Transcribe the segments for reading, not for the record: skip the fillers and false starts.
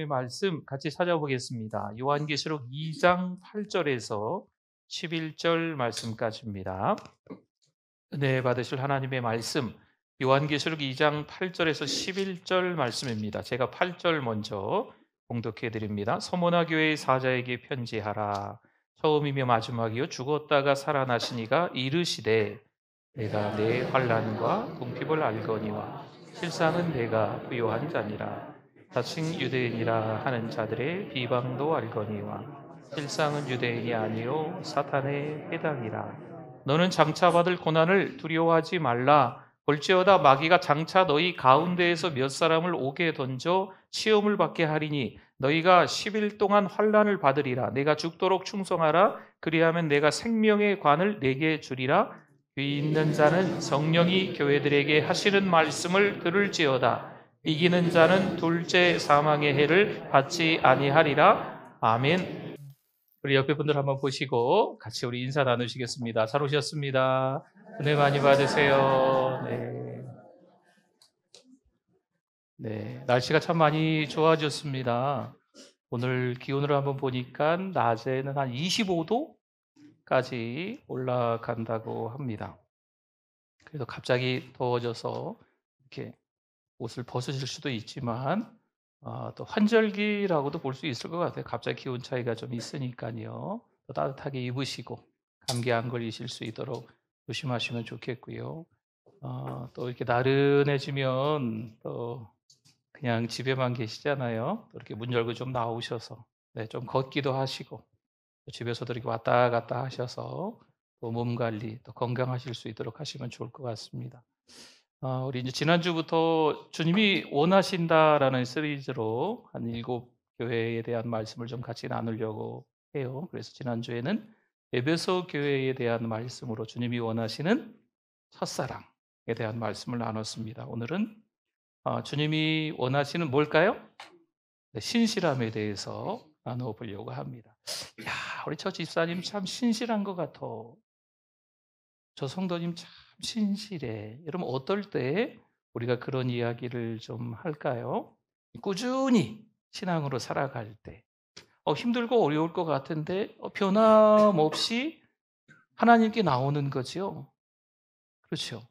하나님의 말씀 같이 찾아보겠습니다. 요한계시록 2장 8절에서 11절 말씀까지입니다. 은혜 받으실 하나님의 말씀, 요한계시록 2장 8절에서 11절 말씀입니다. 제가 8절 먼저 봉독해 드립니다. 서모나 교회의 사자에게 편지하라. 처음이며 마지막이요 죽었다가 살아나시니가 이르시되 내가 내 환난과 궁핍을 알거니와 실상은 내가 부요한 자니라. 자칭 유대인이라 하는 자들의 비방도 알거니와 실상은 유대인이 아니요 사탄의 해당이라. 너는 장차 받을 고난을 두려워하지 말라. 볼지어다 마귀가 장차 너희 가운데에서 몇 사람을 옥에 던져 시험을 받게 하리니 너희가 10일 동안 환난을 받으리라. 내가 죽도록 충성하라. 그리하면 내가 생명의 관을 내게 주리라. 귀 있는 자는 성령이 교회들에게 하시는 말씀을 들을지어다. 이기는 자는 둘째 사망의 해를 받지 아니하리라. 아멘. 우리 옆에 분들 한번 보시고 같이 우리 인사 나누시겠습니다. 잘 오셨습니다. 은혜 많이 받으세요. 네, 날씨가 참 많이 좋아졌습니다. 오늘 기온을 한번 보니까 낮에는 한 25도까지 올라간다고 합니다. 그래서 갑자기 더워져서 이렇게 옷을 벗으실 수도 있지만 또 환절기라고도 볼 수 있을 것 같아요. 갑자기 기온 차이가 좀 있으니까요. 또 따뜻하게 입으시고 감기 안 걸리실 수 있도록 조심하시면 좋겠고요. 또 이렇게 나른해지면 또 그냥 집에만 계시잖아요. 또 이렇게 문 열고 좀 나오셔서 좀 걷기도 하시고 또 집에서도 이렇게 왔다 갔다 하셔서 또 몸 관리 또 건강하실 수 있도록 하시면 좋을 것 같습니다. 우리 이제 지난주부터 주님이 원하신다라는 시리즈로 한 7교회에 대한 말씀을 좀 같이 나누려고 해요. 그래서 지난주에는 에베소 교회에 대한 말씀으로 주님이 원하시는 첫사랑에 대한 말씀을 나눴습니다. 오늘은 주님이 원하시는 뭘까요? 신실함에 대해서 나눠보려고 합니다. 야, 우리 저 집사님 참 신실한 것 같아. 저 성도님 참 신실해. 여러분 어떨 때 우리가 그런 이야기를 좀 할까요? 꾸준히 신앙으로 살아갈 때 힘들고 어려울 것 같은데 변함없이 하나님께 나오는 거죠. 그렇죠.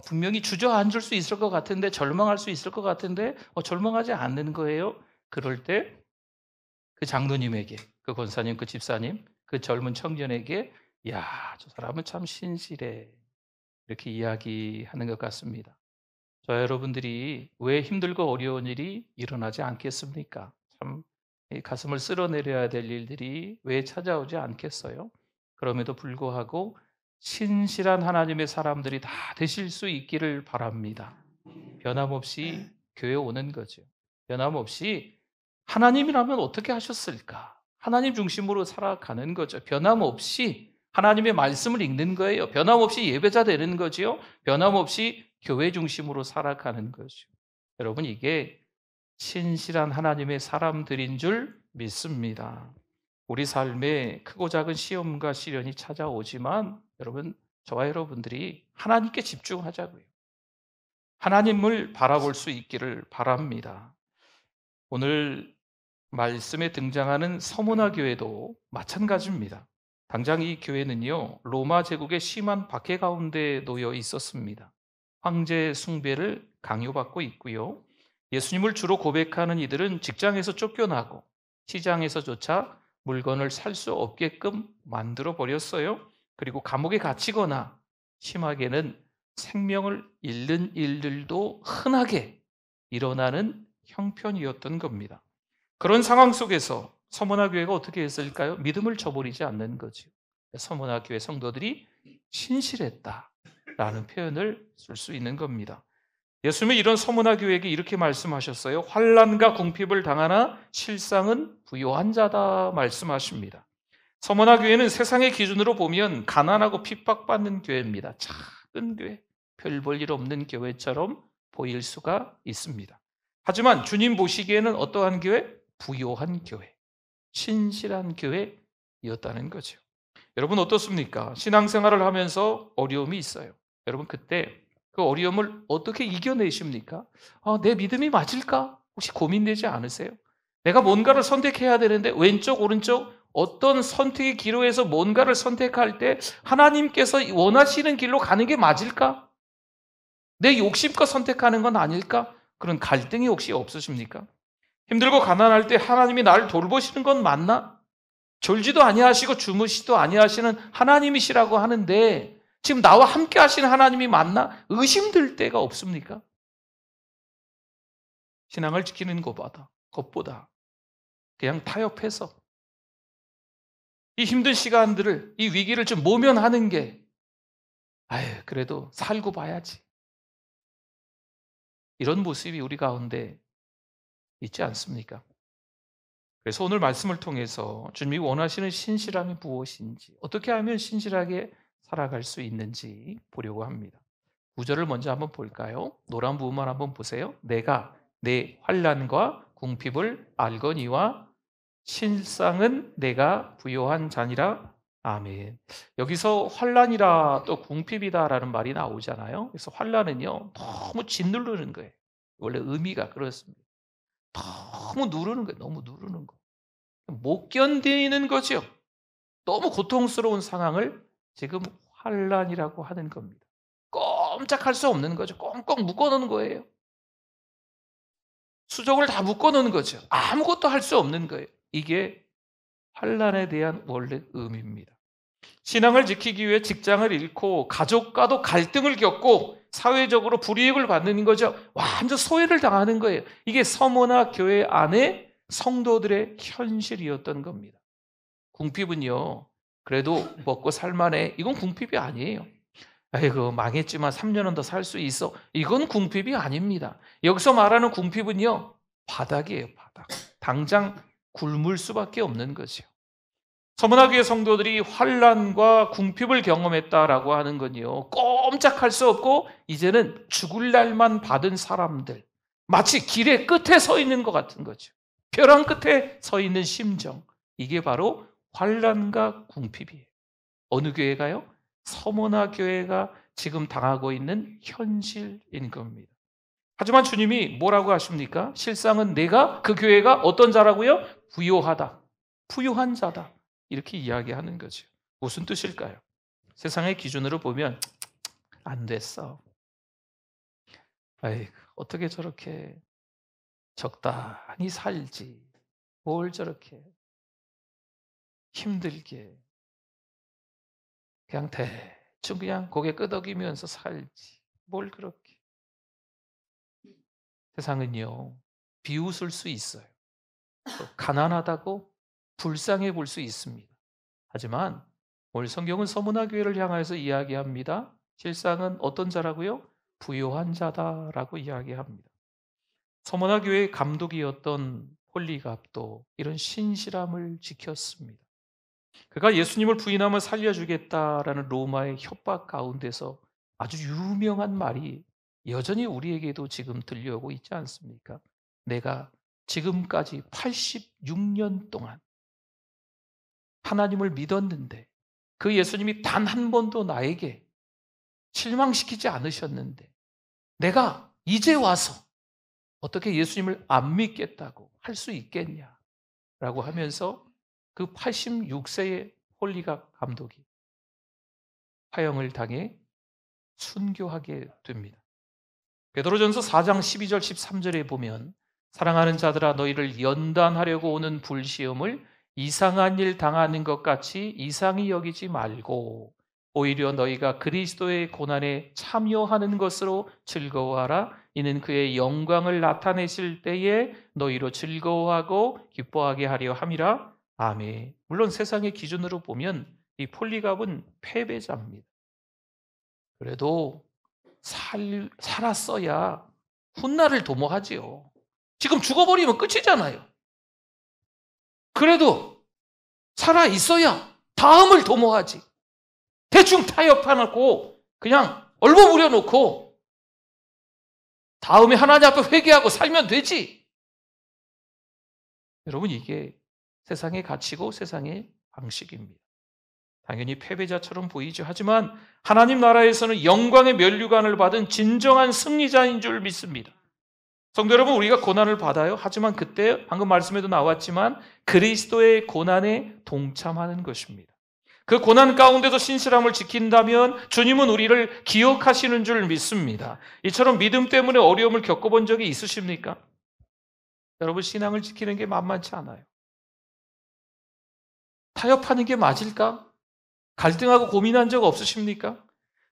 분명히 주저앉을 수 있을 것 같은데 절망할 수 있을 것 같은데 절망하지 않는 거예요. 그럴 때 그 장로님에게, 그 권사님, 그 집사님, 그 젊은 청년에게 야, 저 사람은 참 신실해. 이렇게 이야기하는 것 같습니다. 저 여러분들이 왜 힘들고 어려운 일이 일어나지 않겠습니까? 참 가슴을 쓸어내려야 될 일들이 왜 찾아오지 않겠어요? 그럼에도 불구하고 신실한 하나님의 사람들이 다 되실 수 있기를 바랍니다. 변함없이 교회 오는 거죠. 변함없이 하나님이라면 어떻게 하셨을까? 하나님 중심으로 살아가는 거죠. 변함없이 하나님의 말씀을 읽는 거예요. 변함없이 예배자 되는 거지요. 변함없이 교회 중심으로 살아가는 거죠. 여러분 이게 신실한 하나님의 사람들인 줄 믿습니다. 우리 삶에 크고 작은 시험과 시련이 찾아오지만 여러분 저와 여러분들이 하나님께 집중하자고요. 하나님을 바라볼 수 있기를 바랍니다. 오늘 말씀에 등장하는 서모나 교회도 마찬가지입니다. 당장 이 교회는요, 로마 제국의 심한 박해 가운데 놓여 있었습니다. 황제 숭배를 강요받고 있고요. 예수님을 주로 고백하는 이들은 직장에서 쫓겨나고 시장에서조차 물건을 살 수 없게끔 만들어 버렸어요. 그리고 감옥에 갇히거나 심하게는 생명을 잃는 일들도 흔하게 일어나는 형편이었던 겁니다. 그런 상황 속에서 서모나 교회가 어떻게 했을까요? 믿음을 저버리지 않는 거죠. 서모나 교회 성도들이 신실했다라는 표현을 쓸 수 있는 겁니다. 예수님은 이런 서모나 교회에게 이렇게 말씀하셨어요. 환난과 궁핍을 당하나 실상은 부요한 자다 말씀하십니다. 서모나 교회는 세상의 기준으로 보면 가난하고 핍박받는 교회입니다. 작은 교회, 별 볼 일 없는 교회처럼 보일 수가 있습니다. 하지만 주님 보시기에는 어떠한 교회? 부요한 교회, 신실한 교회였다는 거죠. 여러분 어떻습니까? 신앙생활을 하면서 어려움이 있어요. 여러분 그때 그 어려움을 어떻게 이겨내십니까? 내 믿음이 맞을까? 혹시 고민되지 않으세요? 내가 뭔가를 선택해야 되는데 왼쪽, 오른쪽 어떤 선택의 기로에서 뭔가를 선택할 때 하나님께서 원하시는 길로 가는 게 맞을까? 내 욕심껏 선택하는 건 아닐까? 그런 갈등이 혹시 없으십니까? 힘들고 가난할 때 하나님이 나를 돌보시는 건 맞나? 졸지도 아니하시고 주무시도 아니하시는 하나님이시라고 하는데 지금 나와 함께 하시는 하나님이 맞나? 의심될 때가 없습니까? 신앙을 지키는 것보다 그냥 타협해서 이 힘든 시간들을, 이 위기를 좀 모면하는 게 그래도 살고 봐야지. 이런 모습이 우리 가운데 있지 않습니까? 그래서 오늘 말씀을 통해서 주님이 원하시는 신실함이 무엇인지, 어떻게 하면 신실하게 살아갈 수 있는지 보려고 합니다. 9절을 먼저 한번 볼까요? 노란 부분만 한번 보세요. 내가 내 환난과 궁핍을 알거니와 실상은 내가 부요한 자니라. 아멘. 여기서 환난이라 또 궁핍이다라는 말이 나오잖아요. 그래서 환난은요 너무 짓누르는 거예요. 원래 의미가 그렇습니다. 너무 누르는 거예요. 너무 누르는 거. 못 견디는 거죠. 너무 고통스러운 상황을 지금 환난이라고 하는 겁니다. 꼼짝할 수 없는 거죠. 꽁꽁 묶어놓는 거예요. 수족을 다 묶어놓는 거죠. 아무것도 할 수 없는 거예요. 이게 환난에 대한 원래 의미입니다. 신앙을 지키기 위해 직장을 잃고 가족과도 갈등을 겪고 사회적으로 불이익을 받는 거죠. 완전 소외를 당하는 거예요. 이게 서머나 교회 안에 성도들의 현실이었던 겁니다. 궁핍은요, 그래도 먹고 살만해. 이건 궁핍이 아니에요. 아이고 망했지만 3년은 더 살 수 있어. 이건 궁핍이 아닙니다. 여기서 말하는 궁핍은요, 바닥이에요. 바닥. 당장 굶을 수밖에 없는 거죠. 서문화교회 성도들이 환난과 궁핍을 경험했다라고 하는 건요, 꼼짝할 수 없고 이제는 죽을 날만 받은 사람들, 마치 길의 끝에 서 있는 것 같은 거죠. 벼랑 끝에 서 있는 심정, 이게 바로 환난과 궁핍이에요. 어느 교회가요? 서문화교회가 지금 당하고 있는 현실인 겁니다. 하지만 주님이 뭐라고 하십니까? 실상은 내가, 그 교회가 어떤 자라고요? 부요하다, 부요한 자다, 이렇게 이야기하는 거죠. 무슨 뜻일까요? 세상의 기준으로 보면 안 됐어. 어떻게 저렇게 적당히 살지. 뭘 저렇게 힘들게 그냥 대충 그냥 고개 끄덕이면서 살지. 뭘 그렇게. 세상은요, 비웃을 수 있어요. 또 가난하다고 불쌍해 볼 수 있습니다. 하지만 오늘 성경은 서문화교회를 향해서 이야기합니다. 실상은 어떤 자라고요? 부요한 자다라고 이야기합니다. 서문화교회의 감독이었던 폴리갑도 이런 신실함을 지켰습니다. 그가 예수님을 부인하면 살려주겠다라는 로마의 협박 가운데서 아주 유명한 말이 여전히 우리에게도 지금 들려오고 있지 않습니까? 내가 지금까지 86년 동안 하나님을 믿었는데 그 예수님이 단 한 번도 나에게 실망시키지 않으셨는데 내가 이제 와서 어떻게 예수님을 안 믿겠다고 할 수 있겠냐라고 하면서 그 86세의 홀리갑 감독이 화형을 당해 순교하게 됩니다. 베드로전서 4장 12절 13절에 보면 사랑하는 자들아 너희를 연단하려고 오는 불시험을 이상한 일 당하는 것 같이 이상히 여기지 말고 오히려 너희가 그리스도의 고난에 참여하는 것으로 즐거워하라. 이는 그의 영광을 나타내실 때에 너희로 즐거워하고 기뻐하게 하려 함이라. 아멘. 물론 세상의 기준으로 보면 이 폴리갑은 패배자입니다. 그래도 살았어야 훗날을 도모하지요. 지금 죽어버리면 끝이잖아요. 그래도 살아 있어야 다음을 도모하지. 대충 타협해놓고 그냥 얼버무려놓고 다음에 하나님 앞에 회개하고 살면 되지. 여러분, 이게 세상의 가치고 세상의 방식입니다. 당연히 패배자처럼 보이죠. 하지만 하나님 나라에서는 영광의 면류관을 받은 진정한 승리자인 줄 믿습니다. 성도 여러분, 우리가 고난을 받아요. 하지만 그때 방금 말씀에도 나왔지만 그리스도의 고난에 동참하는 것입니다. 그 고난 가운데서 신실함을 지킨다면 주님은 우리를 기억하시는 줄 믿습니다. 이처럼 믿음 때문에 어려움을 겪어본 적이 있으십니까? 여러분, 신앙을 지키는 게 만만치 않아요. 타협하는 게 맞을까? 갈등하고 고민한 적 없으십니까?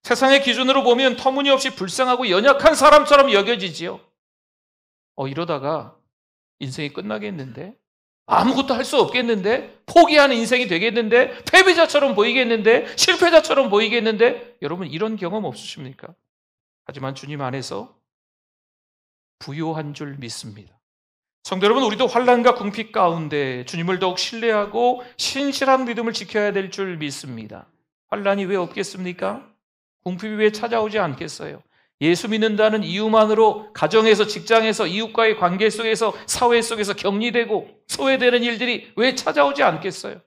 세상의 기준으로 보면 터무니없이 불쌍하고 연약한 사람처럼 여겨지지요. 이러다가 인생이 끝나겠는데? 아무것도 할 수 없겠는데? 포기하는 인생이 되겠는데? 패배자처럼 보이겠는데? 실패자처럼 보이겠는데? 여러분, 이런 경험 없으십니까? 하지만 주님 안에서 부요한 줄 믿습니다. 성도 여러분, 우리도 환난과 궁핍 가운데 주님을 더욱 신뢰하고 신실한 믿음을 지켜야 될 줄 믿습니다. 환난이 왜 없겠습니까? 궁핍이 왜 찾아오지 않겠어요? 예수 믿는다는 이유만으로 가정에서, 직장에서, 이웃과의 관계 속에서, 사회 속에서 격리되고 소외되는 일들이 왜 찾아오지 않겠어요?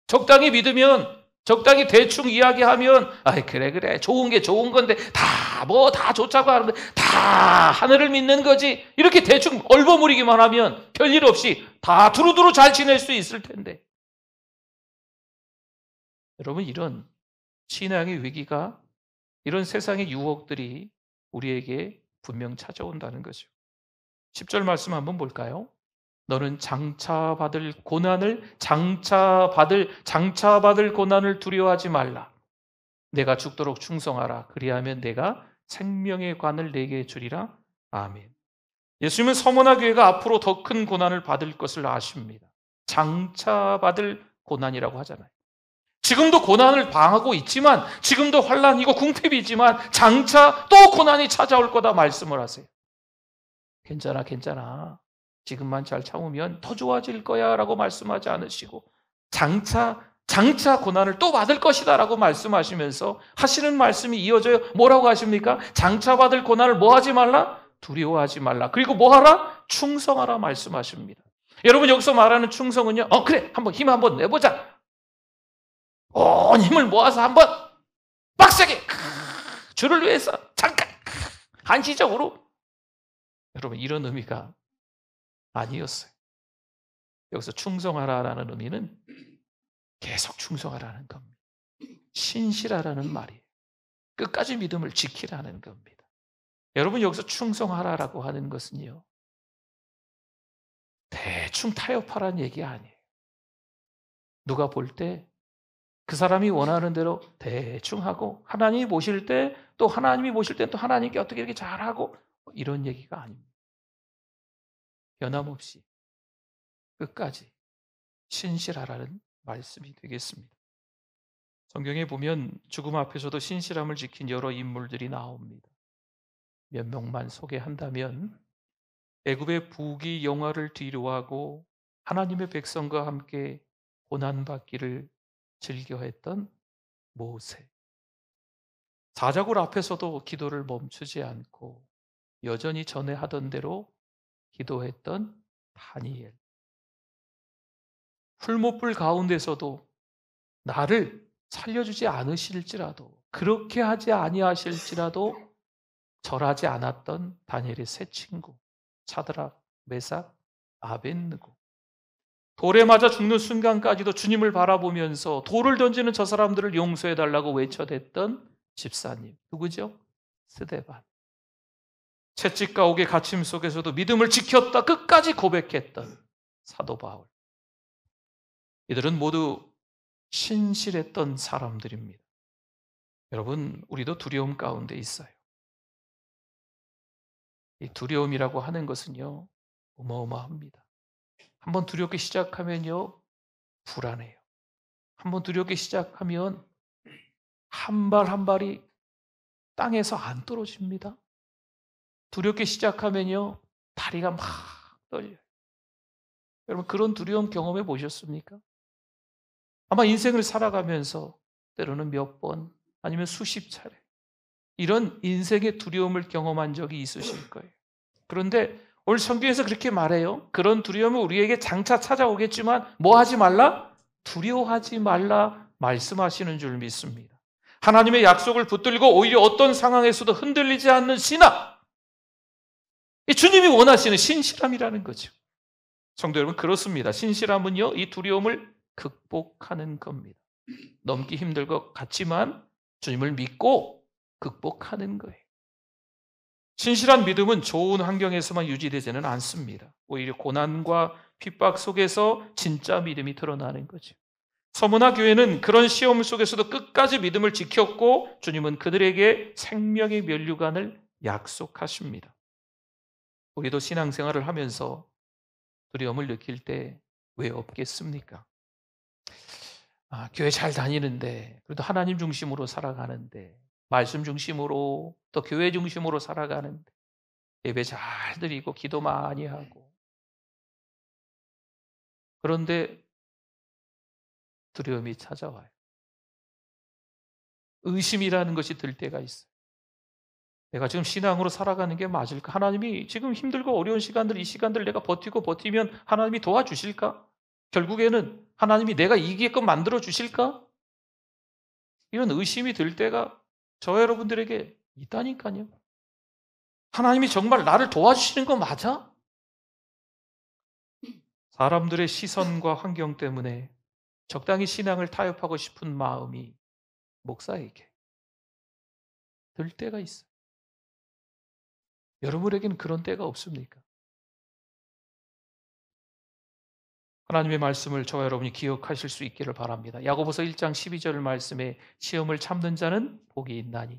적당히 믿으면, 적당히 대충 이야기하면 그래 좋은 게 좋은 건데 다 좋자고 하는데 다 하늘을 믿는 거지, 이렇게 대충 얼버무리기만 하면 별일 없이 다 두루두루 잘 지낼 수 있을 텐데. 여러분, 이런 신앙의 위기가, 이런 세상의 유혹들이 우리에게 분명 찾아온다는 거죠. 10절 말씀 한번 볼까요? 너는 장차받을 고난을 두려워하지 말라. 내가 죽도록 충성하라. 그리하면 내가 생명의 관을 내게 주리라. 아멘. 예수님은 서머나 교회가 앞으로 더 큰 고난을 받을 것을 아십니다. 장차받을 고난이라고 하잖아요. 지금도 고난을 당하고 있지만, 지금도 환난이고 궁핍이지만 장차 또 고난이 찾아올 거다 말씀을 하세요. 괜찮아. 지금만 잘 참으면 더 좋아질 거야 라고 말씀하지 않으시고, 장차 고난을 또 받을 것이다 라고 말씀하시면서 하시는 말씀이 이어져요. 뭐라고 하십니까? 장차 받을 고난을 뭐 하지 말라? 두려워하지 말라. 그리고 뭐 하라? 충성하라 말씀하십니다. 여러분, 여기서 말하는 충성은요, 그래, 힘 한번 내보자. 온 힘을 모아서 한번 빡세게 주를 위해서 잠깐 한시적으로, 여러분, 이런 의미가 아니었어요. 여기서 충성하라라는 의미는 계속 충성하라는 겁니다. 신실하라는 말이에요. 끝까지 믿음을 지키라는 겁니다. 여러분, 여기서 충성하라라고 하는 것은요, 대충 타협하라는 얘기 아니에요. 누가 볼 때 그 사람이 원하는 대로 대충 하고, 하나님이 보실 때 또 하나님께 어떻게 이렇게 잘하고, 이런 얘기가 아닙니다. 변함없이 끝까지 신실하라는 말씀이 되겠습니다. 성경에 보면 죽음 앞에서도 신실함을 지킨 여러 인물들이 나옵니다. 몇 명만 소개한다면, 애굽의 부귀 영화를 뒤로하고 하나님의 백성과 함께 고난받기를 즐겨했던 모세, 사자굴 앞에서도 기도를 멈추지 않고 여전히 전에 하던 대로 기도했던 다니엘, 풀무불 가운데서도 나를 살려주지 않으실지라도, 그렇게 하지 아니하실지라도 절하지 않았던 다니엘의 세 친구 사드락, 메삭, 아벳느고, 돌에 맞아 죽는 순간까지도 주님을 바라보면서 돌을 던지는 저 사람들을 용서해달라고 외쳐댔던 집사님, 누구죠? 스데반. 채찍과 옥의 갇힘 속에서도 믿음을 지켰다 끝까지 고백했던 사도 바울. 이들은 모두 신실했던 사람들입니다. 여러분, 우리도 두려움 가운데 있어요. 이 두려움이라고 하는 것은요, 어마어마합니다. 한번 두렵게 시작하면요, 불안해요. 한번 두렵게 시작하면 한 발 한 발이 땅에서 안 떨어집니다. 두렵게 시작하면요, 다리가 막 떨려요. 여러분, 그런 두려움 경험해 보셨습니까? 아마 인생을 살아가면서 때로는 몇 번, 아니면 수십 차례 이런 인생의 두려움을 경험한 적이 있으실 거예요. 그런데 오늘 성경에서 그렇게 말해요. 그런 두려움은 우리에게 장차 찾아오겠지만 뭐 하지 말라? 두려워하지 말라 말씀하시는 줄 믿습니다. 하나님의 약속을 붙들고 오히려 어떤 상황에서도 흔들리지 않는 신앙, 이 주님이 원하시는 신실함이라는 거죠. 성도 여러분, 그렇습니다. 신실함은요, 이 두려움을 극복하는 겁니다. 넘기 힘들 것 같지만 주님을 믿고 극복하는 거예요. 신실한 믿음은 좋은 환경에서만 유지되지는 않습니다. 오히려 고난과 핍박 속에서 진짜 믿음이 드러나는 거죠. 서문화 교회는 그런 시험 속에서도 끝까지 믿음을 지켰고 주님은 그들에게 생명의 면류관을 약속하십니다. 우리도 신앙생활을 하면서 두려움을 느낄 때 왜 없겠습니까? 교회 잘 다니는데, 그래도 하나님 중심으로 살아가는데, 말씀 중심으로, 또 교회 중심으로 살아가는데, 예배 잘 드리고 기도 많이 하고, 그런데 두려움이 찾아와요. 의심이라는 것이 들 때가 있어요. 내가 지금 신앙으로 살아가는 게 맞을까? 하나님이 지금 힘들고 어려운 시간들, 이 시간들 내가 버티면 하나님이 도와주실까? 결국에는 하나님이 내가 이기게끔 만들어 주실까? 이런 의심이 들 때가 저와 여러분들에게 있다니까요. 하나님이 정말 나를 도와주시는 거 맞아? 사람들의 시선과 환경 때문에 적당히 신앙을 타협하고 싶은 마음이 목사에게 들 때가 있어요. 여러분에게는 그런 때가 없습니까? 하나님의 말씀을 저와 여러분이 기억하실 수 있기를 바랍니다. 야고보서 1장 12절 말씀에 시험을 참는 자는 복이 있나니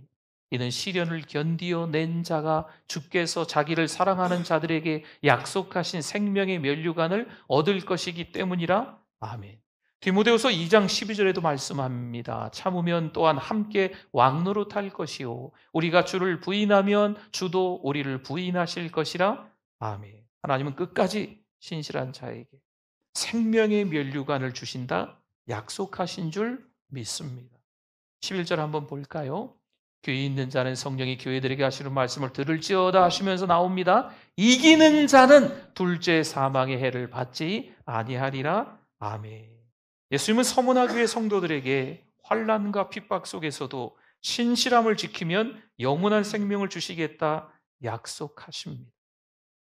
이는 시련을 견디어 낸 자가 주께서 자기를 사랑하는 자들에게 약속하신 생명의 면류관을 얻을 것이기 때문이라. 아멘. 디모데후서 2장 12절에도 말씀합니다. 참으면 또한 함께 왕노릇할 것이요 우리가 주를 부인하면 주도 우리를 부인하실 것이라. 아멘. 하나님은 끝까지 신실한 자에게 생명의 면류관을 주신다 약속하신 줄 믿습니다. 11절 한번 볼까요? 교회 있는 자는 성령이 교회들에게 하시는 말씀을 들을지어다 하시면서 나옵니다. 이기는 자는 둘째 사망의 해를 받지 아니하리라. 아멘. 예수님은 서문화 교회 성도들에게 환난과 핍박 속에서도 신실함을 지키면 영원한 생명을 주시겠다 약속하십니다.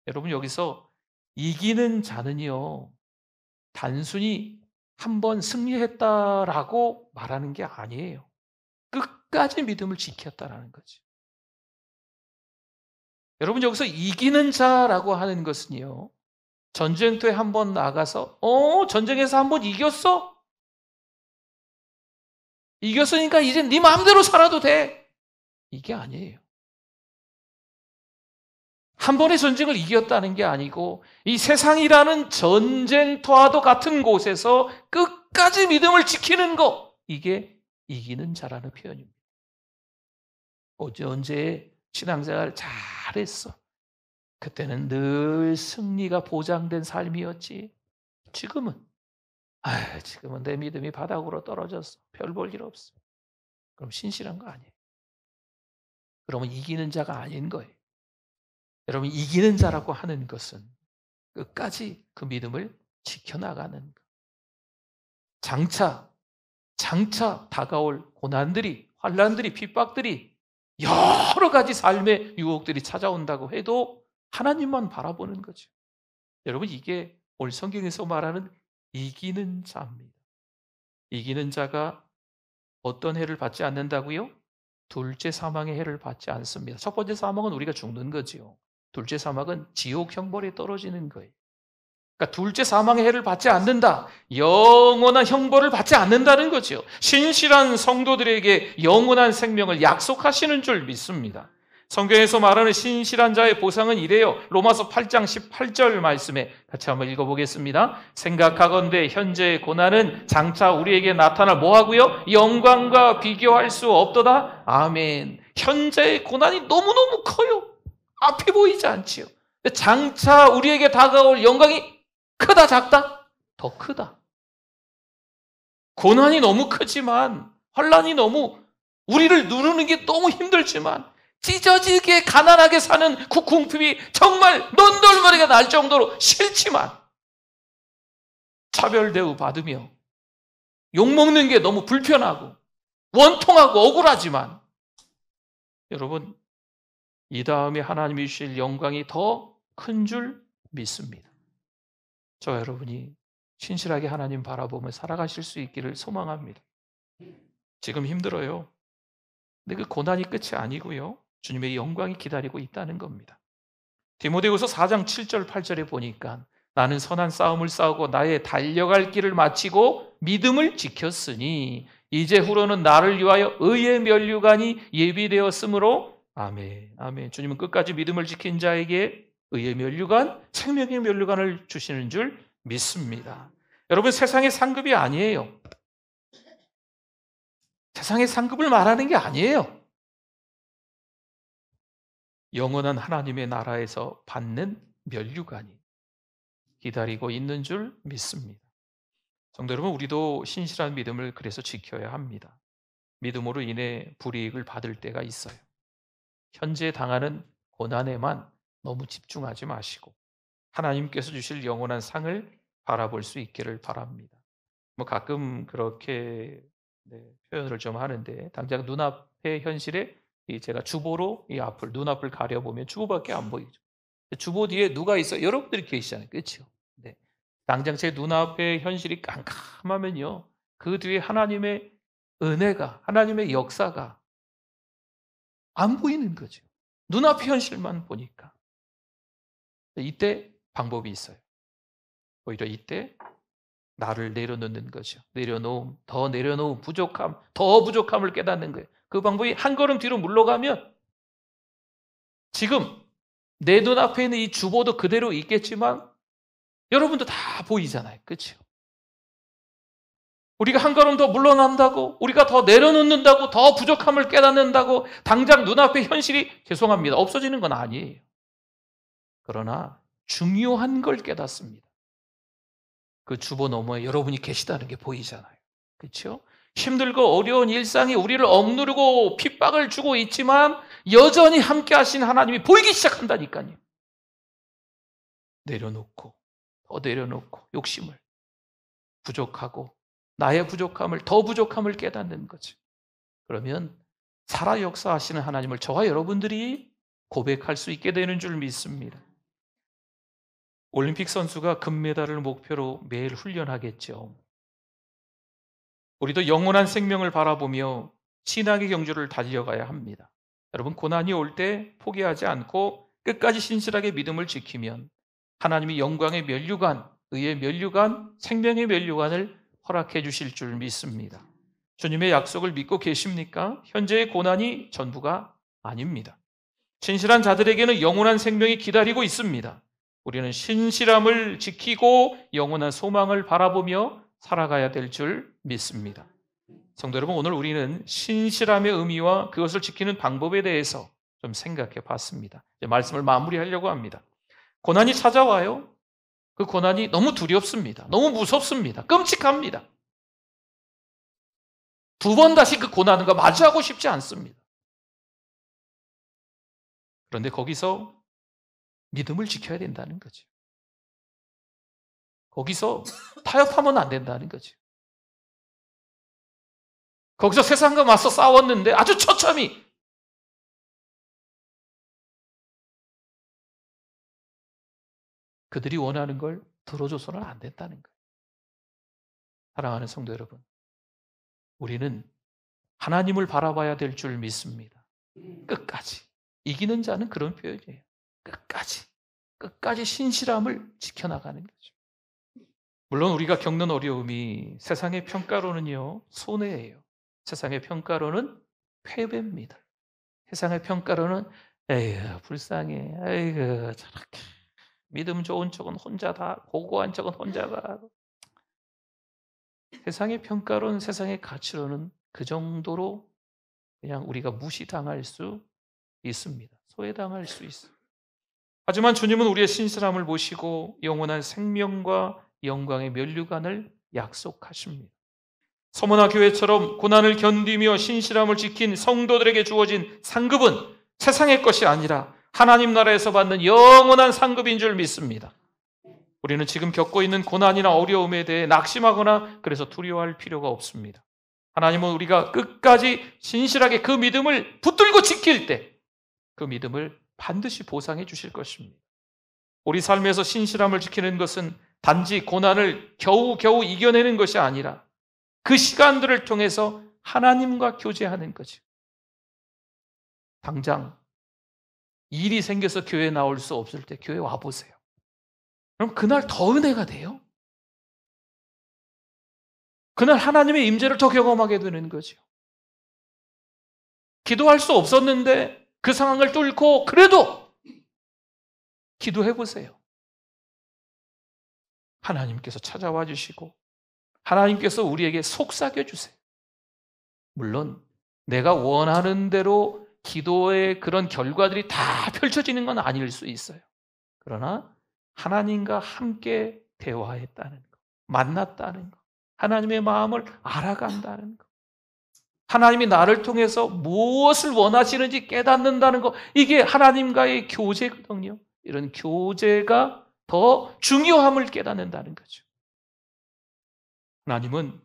여러분, 여기서 이기는 자는요, 단순히 한번 승리했다라고 말하는 게 아니에요. 끝까지 믿음을 지켰다라는 거죠. 여러분, 여기서 이기는 자라고 하는 것은요, 전쟁터에 한번 나가서 전쟁에서 한번 이겼어? 이겼으니까 이제 네 마음대로 살아도 돼. 이게 아니에요. 한 번의 전쟁을 이겼다는 게 아니고 이 세상이라는 전쟁터와도 같은 곳에서 끝까지 믿음을 지키는 거, 이게 이기는 자라는 표현입니다. 언제 신앙생활 잘했어. 그때는 늘 승리가 보장된 삶이었지. 지금은 내 믿음이 바닥으로 떨어졌어. 별 볼 일 없어. 그럼 신실한 거 아니에요. 그러면 이기는 자가 아닌 거예요. 여러분, 이기는 자라고 하는 것은 끝까지 그 믿음을 지켜나가는 것. 장차 다가올 고난들이, 환난들이, 핍박들이, 여러 가지 삶의 유혹들이 찾아온다고 해도 하나님만 바라보는 거죠. 여러분, 이게 오늘 성경에서 말하는 이기는 자입니다. 이기는 자가 어떤 해를 받지 않는다고요? 둘째 사망의 해를 받지 않습니다. 첫 번째 사망은 우리가 죽는 거지요. 둘째 사망은 지옥 형벌에 떨어지는 거예요. 그러니까 둘째 사망의 해를 받지 않는다. 영원한 형벌을 받지 않는다는 거죠. 신실한 성도들에게 영원한 생명을 약속하시는 줄 믿습니다. 성경에서 말하는 신실한 자의 보상은 이래요. 로마서 8장 18절 말씀에 같이 한번 읽어보겠습니다. 생각하건대 현재의 고난은 장차 우리에게 나타날 뭐하고요? 영광과 비교할 수 없도다. 아멘. 현재의 고난이 너무너무 커요. 앞이 보이지 않지요. 장차 우리에게 다가올 영광이 크다, 작다? 더 크다. 고난이 너무 크지만, 환난이 너무 우리를 누르는 게 너무 힘들지만, 찢어지게 가난하게 사는 국궁핍이 정말 논돌머리가 날 정도로 싫지만, 차별 대우 받으며 욕먹는 게 너무 불편하고 원통하고 억울하지만, 여러분, 이 다음에 하나님이 주실 영광이 더 큰 줄 믿습니다. 저와 여러분이 신실하게 하나님 바라보며 살아가실 수 있기를 소망합니다. 지금 힘들어요. 근데 그 고난이 끝이 아니고요. 주님의 영광이 기다리고 있다는 겁니다. 디모데후서 4장 7절 8절에 보니까 나는 선한 싸움을 싸우고 나의 달려갈 길을 마치고 믿음을 지켰으니 이제 후로는 나를 위하여 의의 면류관이 예비되었으므로 아멘. 아멘. 주님은 끝까지 믿음을 지킨 자에게 의의 면류관, 생명의 면류관을 주시는 줄 믿습니다. 여러분, 세상의 상급이 아니에요. 세상의 상급을 말하는 게 아니에요. 영원한 하나님의 나라에서 받는 면류관이 기다리고 있는 줄 믿습니다. 성도 여러분, 우리도 신실한 믿음을 그래서 지켜야 합니다. 믿음으로 인해 불이익을 받을 때가 있어요. 현재 당하는 고난에만 너무 집중하지 마시고 하나님께서 주실 영원한 상을 바라볼 수 있기를 바랍니다. 가끔 그렇게 표현을 좀 하는데 당장 눈앞의 현실에 제가 주보로 이 앞을 눈앞을 가려보면 주보밖에 안 보이죠. 주보 뒤에 누가 있어? 여러분들이 계시잖아요. 그렇죠? 네. 당장 제 눈앞의 현실이 깜깜하면요. 그 뒤에 하나님의 은혜가, 하나님의 역사가 안 보이는 거죠. 눈앞의 현실만 보니까. 이때 방법이 있어요. 오히려 이때 나를 내려놓는 거죠. 내려놓음, 더 내려놓음, 부족함, 더 부족함을 깨닫는 거예요. 그 방법이 한 걸음 뒤로 물러가면 지금 내 눈앞에 있는 이 주보도 그대로 있겠지만 여러분도 다 보이잖아요. 그렇죠? 우리가 한 걸음 더 물러난다고, 우리가 더 내려놓는다고, 더 부족함을 깨닫는다고 당장 눈앞의 현실이 죄송합니다. 없어지는 건 아니에요. 그러나 중요한 걸 깨닫습니다. 그 주보 너머에 여러분이 계시다는 게 보이잖아요. 그렇죠? 힘들고 어려운 일상이 우리를 억누르고 핍박을 주고 있지만 여전히 함께 하신 하나님이 보이기 시작한다니까요. 내려놓고 더 내려놓고 욕심을 부족하고 나의 부족함을 더 부족함을 깨닫는 거죠. 그러면 살아 역사하시는 하나님을 저와 여러분들이 고백할 수 있게 되는 줄 믿습니다. 올림픽 선수가 금메달을 목표로 매일 훈련하겠죠. 우리도 영원한 생명을 바라보며 신앙의 경주를 달려가야 합니다. 여러분, 고난이 올 때 포기하지 않고 끝까지 신실하게 믿음을 지키면 하나님이 영광의 면류관, 의의 면류관, 생명의 면류관을 허락해 주실 줄 믿습니다. 주님의 약속을 믿고 계십니까? 현재의 고난이 전부가 아닙니다. 신실한 자들에게는 영원한 생명이 기다리고 있습니다. 우리는 신실함을 지키고 영원한 소망을 바라보며 살아가야 될 줄 믿습니다. 성도 여러분, 오늘 우리는 신실함의 의미와 그것을 지키는 방법에 대해서 좀 생각해 봤습니다. 이제 말씀을 마무리하려고 합니다. 고난이 찾아와요. 그 고난이 너무 두렵습니다. 너무 무섭습니다. 끔찍합니다. 두 번 다시 그 고난과 마주하고 싶지 않습니다. 그런데 거기서 믿음을 지켜야 된다는 거죠. 거기서 타협하면 안 된다는 거죠. 거기서 세상과 맞서 싸웠는데 아주 처참히 그들이 원하는 걸 들어줘서는 안 된다는 거예요. 사랑하는 성도 여러분, 우리는 하나님을 바라봐야 될 줄 믿습니다. 끝까지. 이기는 자는 그런 표현이에요. 끝까지 신실함을 지켜나가는 거죠. 물론 우리가 겪는 어려움이 세상의 평가로는요, 손해예요. 세상의 평가로는 패배입니다. 세상의 평가로는 에휴 불쌍해, 에휴 저렇게 믿음 좋은 척은 혼자다, 고고한 척은 혼자다. 세상의 평가로는, 세상의 가치로는 그 정도로 그냥 우리가 무시당할 수 있습니다. 소외당할 수 있어요. 하지만 주님은 우리의 신실함을 보시고 영원한 생명과 영광의 면류관을 약속하십니다. 서머나 교회처럼 고난을 견디며 신실함을 지킨 성도들에게 주어진 상급은 세상의 것이 아니라 하나님 나라에서 받는 영원한 상급인 줄 믿습니다. 우리는 지금 겪고 있는 고난이나 어려움에 대해 낙심하거나 그래서 두려워할 필요가 없습니다. 하나님은 우리가 끝까지 신실하게 그 믿음을 붙들고 지킬 때 그 믿음을 반드시 보상해 주실 것입니다. 우리 삶에서 신실함을 지키는 것은 단지 고난을 겨우겨우 이겨내는 것이 아니라 그 시간들을 통해서 하나님과 교제하는 거죠. 당장 일이 생겨서 교회에 나올 수 없을 때 교회 와보세요. 그럼 그날 더 은혜가 돼요. 그날 하나님의 임재를 더 경험하게 되는 거죠. 기도할 수 없었는데 그 상황을 뚫고 그래도 기도해 보세요. 하나님께서 찾아와 주시고 하나님께서 우리에게 속삭여 주세요. 물론 내가 원하는 대로 기도의 그런 결과들이 다 펼쳐지는 건 아닐 수 있어요. 그러나 하나님과 함께 대화했다는 것, 만났다는 것, 하나님의 마음을 알아간다는 것, 하나님이 나를 통해서 무엇을 원하시는지 깨닫는다는 것, 이게 하나님과의 교제거든요. 이런 교제가 더 중요함을 깨닫는다는 거죠. 하나님은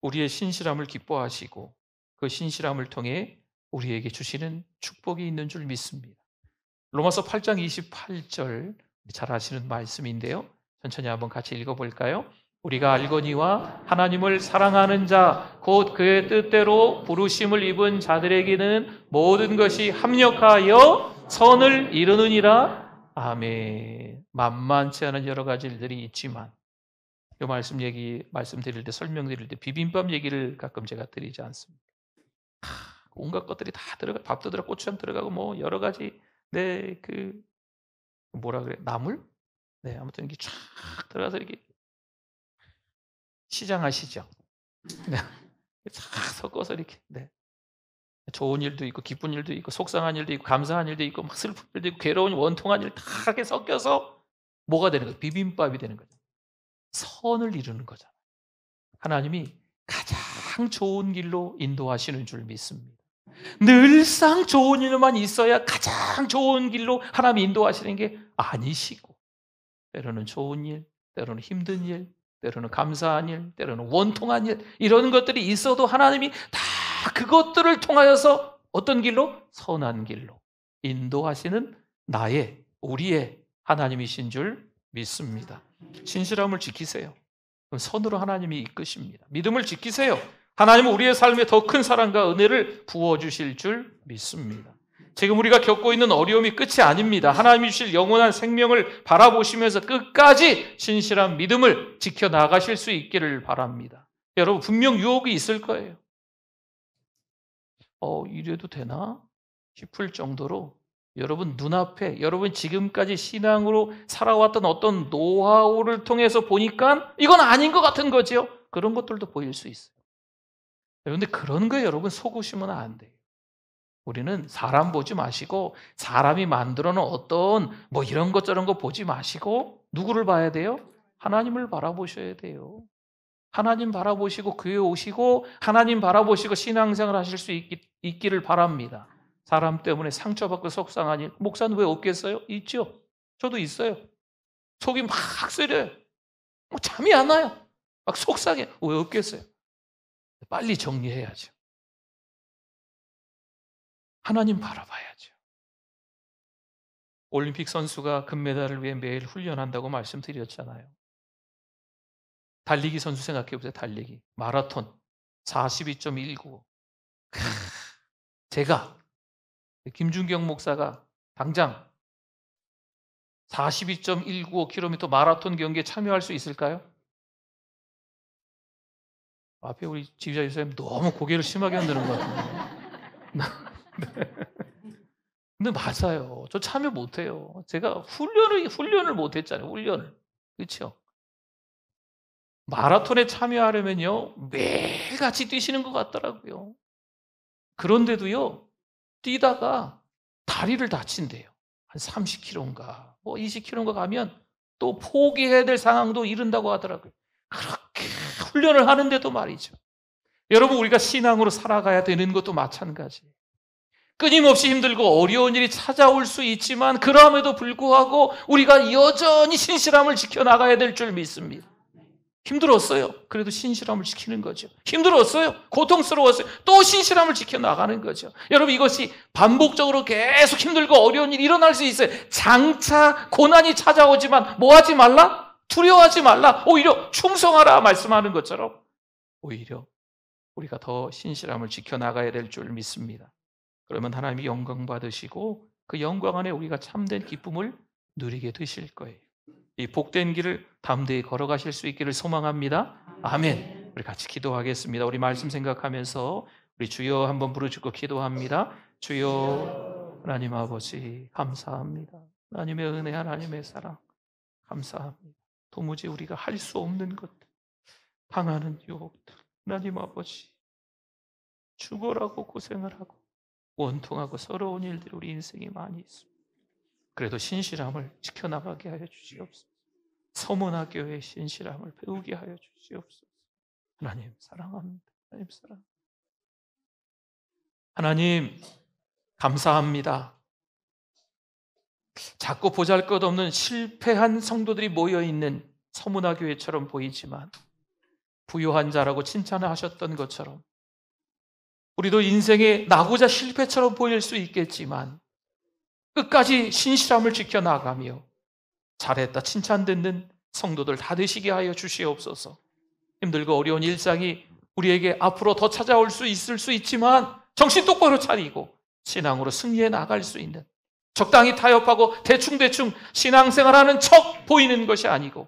우리의 신실함을 기뻐하시고 그 신실함을 통해 우리에게 주시는 축복이 있는 줄 믿습니다. 로마서 8장 28절 잘 아시는 말씀인데요. 천천히 한번 같이 읽어볼까요? 우리가 알거니와 하나님을 사랑하는 자, 곧 그의 뜻대로 부르심을 입은 자들에게는 모든 것이 합력하여 선을 이루느니라. 아멘. 만만치 않은 여러 가지 일들이 있지만 이 말씀드릴 때 설명드릴 때 비빔밥 얘기를 가끔 제가 드리지 않습니다. 온갖 것들이 다 들어가, 밥도 들어가, 고추장 들어가고 뭐 여러 가지 나물? 네, 아무튼 이렇게 쫙 들어가서 이렇게 시장하시죠. 네. 쫙 섞어서 이렇게. 네. 좋은 일도 있고 기쁜 일도 있고 속상한 일도 있고 감사한 일도 있고 막 슬픈 일도 있고 괴로운 원통한 일 다 이렇게 섞여서 뭐가 되는 거예요? 비빔밥이 되는 거죠. 선을 이루는 거잖아요. 하나님이 가장 좋은 길로 인도하시는 줄 믿습니다. 늘상 좋은 일만 있어야 가장 좋은 길로 하나님이 인도하시는 게 아니시고 때로는 좋은 일, 때로는 힘든 일, 때로는 감사한 일, 때로는 원통한 일 이런 것들이 있어도 하나님이 다 그것들을 통하여서 어떤 길로? 선한 길로 인도하시는 우리의 하나님이신 줄 믿습니다. 신실함을 지키세요. 그럼 선으로 하나님이 이끄십니다. 믿음을 지키세요. 하나님은 우리의 삶에 더 큰 사랑과 은혜를 부어주실 줄 믿습니다. 지금 우리가 겪고 있는 어려움이 끝이 아닙니다. 하나님이 주실 영원한 생명을 바라보시면서 끝까지 신실한 믿음을 지켜나가실 수 있기를 바랍니다. 여러분 분명 유혹이 있을 거예요. 이래도 되나? 싶을 정도로 여러분 눈앞에 여러분 지금까지 신앙으로 살아왔던 어떤 노하우를 통해서 보니까 이건 아닌 것 같은 거죠. 그런 것들도 보일 수 있어요. 그런데 그런 거에 여러분 속으시면 안 돼요. 우리는 사람 보지 마시고 사람이 만들어 놓은 어떤 이런 것 저런 거 보지 마시고 누구를 봐야 돼요? 하나님을 바라보셔야 돼요. 하나님 바라보시고 교회 오시고 하나님 바라보시고 신앙생활 하실 수 있기를 바랍니다. 사람 때문에 상처받고 속상한 일 목사는 왜 없겠어요? 있죠. 저도 있어요. 속이 막 쓰려요. 잠이 안 와요. 막 속상해. 왜 없겠어요? 빨리 정리해야죠. 하나님 바라봐야죠. 올림픽 선수가 금메달을 위해 매일 훈련한다고 말씀드렸잖아요. 달리기 선수 생각해보세요. 달리기. 마라톤 42.195. 제가 김준경 목사가 당장 42.195km 마라톤 경기에 참여할 수 있을까요? 앞에 우리 지휘자 유사님 너무 고개를 심하게 흔드는 것 같은데. 근데 맞아요. 저 참여 못해요. 제가 훈련을 못했잖아요. 훈련을. 그렇죠? 마라톤에 참여하려면요 매일같이 뛰시는 것 같더라고요. 그런데도요 뛰다가 다리를 다친대요. 한 30km인가 20km인가 가면 또 포기해야 될 상황도 이른다고 하더라고요. 그렇게 훈련을 하는데도 말이죠. 여러분 우리가 신앙으로 살아가야 되는 것도 마찬가지예요. 끊임없이 힘들고 어려운 일이 찾아올 수 있지만 그럼에도 불구하고 우리가 여전히 신실함을 지켜나가야 될 줄 믿습니다. 힘들었어요. 그래도 신실함을 지키는 거죠. 힘들었어요. 고통스러웠어요. 또 신실함을 지켜나가는 거죠. 여러분, 이것이 반복적으로 계속 힘들고 어려운 일이 일어날 수 있어요. 장차 고난이 찾아오지만 뭐 하지 말라? 두려워하지 말라. 오히려 충성하라 말씀하는 것처럼 오히려 우리가 더 신실함을 지켜나가야 될 줄 믿습니다. 그러면 하나님이 영광 받으시고 그 영광 안에 우리가 참된 기쁨을 누리게 되실 거예요. 이 복된 길을 담대히 걸어가실 수 있기를 소망합니다. 아멘. 우리 같이 기도하겠습니다. 우리 말씀 생각하면서 우리 주여 한번 부르짖고 기도합니다. 주여 하나님 아버지 감사합니다. 하나님의 은혜, 하나님의 사랑 감사합니다. 도무지 우리가 할 수 없는 것들, 당하는 유혹들, 하나님 아버지 죽어라고 고생을 하고 원통하고 서러운 일들이 우리 인생에 많이 있습니다. 그래도 신실함을 지켜나가게 하여 주시옵소서. 서문화 교회의 신실함을 배우게 하여 주시옵소서. 하나님 사랑합니다. 하나님 사랑. 하나님 감사합니다. 자꾸 보잘것없는 실패한 성도들이 모여있는 서문화 교회처럼 보이지만 부요한 자라고 칭찬을 하셨던 것처럼 우리도 인생의 나고자 실패처럼 보일 수 있겠지만 끝까지 신실함을 지켜나가며 잘했다 칭찬 듣는 성도들 다 되시게 하여 주시옵소서. 힘들고 어려운 일상이 우리에게 앞으로 더 찾아올 수 있을 수 있지만 정신 똑바로 차리고 신앙으로 승리해 나갈 수 있는, 적당히 타협하고 대충대충 신앙생활하는 척 보이는 것이 아니고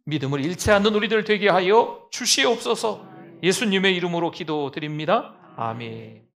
믿음을 잃지 않는 우리들 되게 하여 주시옵소서. 예수님의 이름으로 기도드립니다. 아멘.